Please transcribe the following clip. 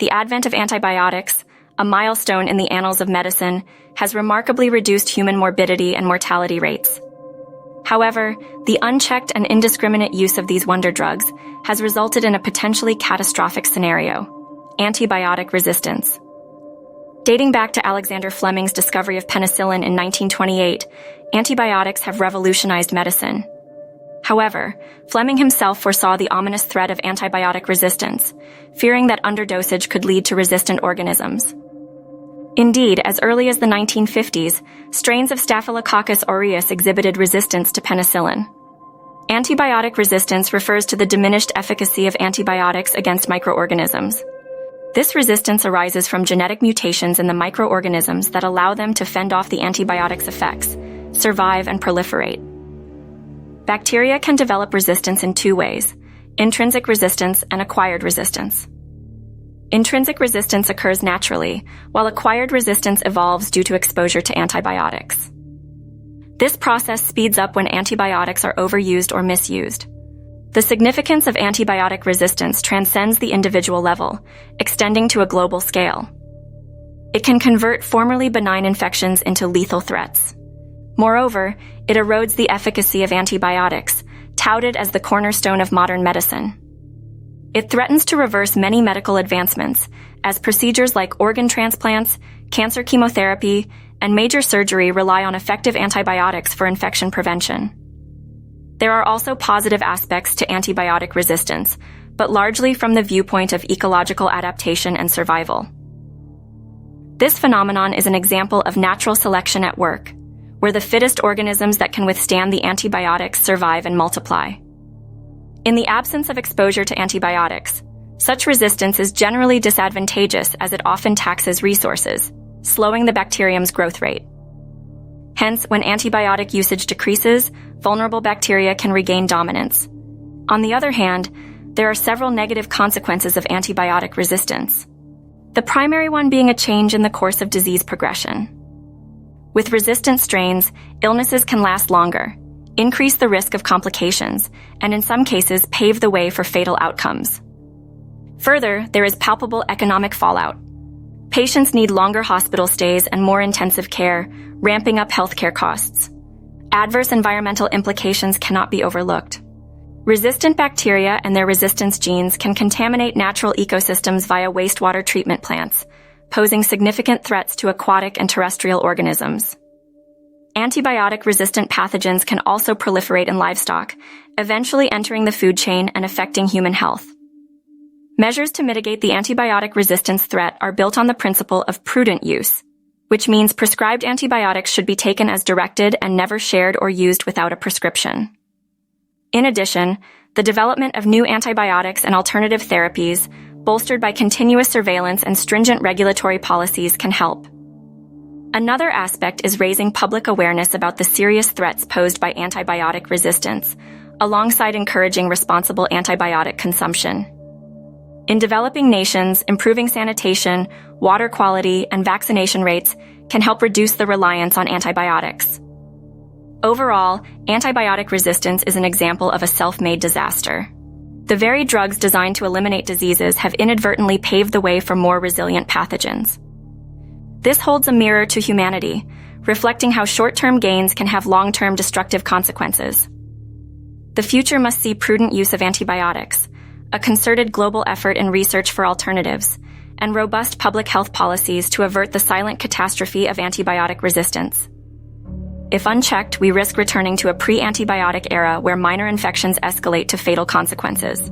the advent of antibiotics, a milestone in the annals of medicine, has remarkably reduced human morbidity and mortality rates. However, the unchecked and indiscriminate use of these wonder drugs has resulted in a potentially catastrophic scenario: antibiotic resistance. Dating back to Alexander Fleming's discovery of penicillin in 1928, antibiotics have revolutionized medicine. However, Fleming himself foresaw the ominous threat of antibiotic resistance, fearing that underdosage could lead to resistant organisms. Indeed, as early as the 1950s, strains of Staphylococcus aureus exhibited resistance to penicillin. Antibiotic resistance refers to the diminished efficacy of antibiotics against microorganisms. This resistance arises from genetic mutations in the microorganisms that allow them to fend off the antibiotic's effects, survive, and proliferate. Bacteria can develop resistance in two ways: intrinsic resistance and acquired resistance. Intrinsic resistance occurs naturally, while acquired resistance evolves due to exposure to antibiotics. This process speeds up when antibiotics are overused or misused. The significance of antibiotic resistance transcends the individual level, extending to a global scale. It can convert formerly benign infections into lethal threats. Moreover, it erodes the efficacy of antibiotics, touted as the cornerstone of modern medicine. It threatens to reverse many medical advancements, as procedures like organ transplants, cancer chemotherapy, and major surgery rely on effective antibiotics for infection prevention. There are also positive aspects to antibiotic resistance, but largely from the viewpoint of ecological adaptation and survival. This phenomenon is an example of natural selection at work, where the fittest organisms that can withstand the antibiotics survive and multiply. In the absence of exposure to antibiotics, such resistance is generally disadvantageous as it often taxes resources, slowing the bacterium's growth rate. Hence, when antibiotic usage decreases, vulnerable bacteria can regain dominance. On the other hand, there are several negative consequences of antibiotic resistance, the primary one being a change in the course of disease progression. With resistant strains, illnesses can last longer, increase the risk of complications, and in some cases pave the way for fatal outcomes. Further, there is palpable economic fallout. Patients need longer hospital stays and more intensive care, ramping up healthcare costs. Adverse environmental implications cannot be overlooked. Resistant bacteria and their resistance genes can contaminate natural ecosystems via wastewater treatment plants, posing significant threats to aquatic and terrestrial organisms. Antibiotic-resistant pathogens can also proliferate in livestock, eventually entering the food chain and affecting human health. Measures to mitigate the antibiotic resistance threat are built on the principle of prudent use, which means prescribed antibiotics should be taken as directed and never shared or used without a prescription. In addition, the development of new antibiotics and alternative therapies, bolstered by continuous surveillance and stringent regulatory policies, can help. Another aspect is raising public awareness about the serious threats posed by antibiotic resistance, alongside encouraging responsible antibiotic consumption. In developing nations, improving sanitation, water quality, and vaccination rates can help reduce the reliance on antibiotics. Overall, antibiotic resistance is an example of a self-made disaster. The very drugs designed to eliminate diseases have inadvertently paved the way for more resilient pathogens. This holds a mirror to humanity, reflecting how short-term gains can have long-term destructive consequences. The future must see prudent use of antibiotics, a concerted global effort in research for alternatives, and robust public health policies to avert the silent catastrophe of antibiotic resistance. If unchecked, we risk returning to a pre-antibiotic era where minor infections escalate to fatal consequences.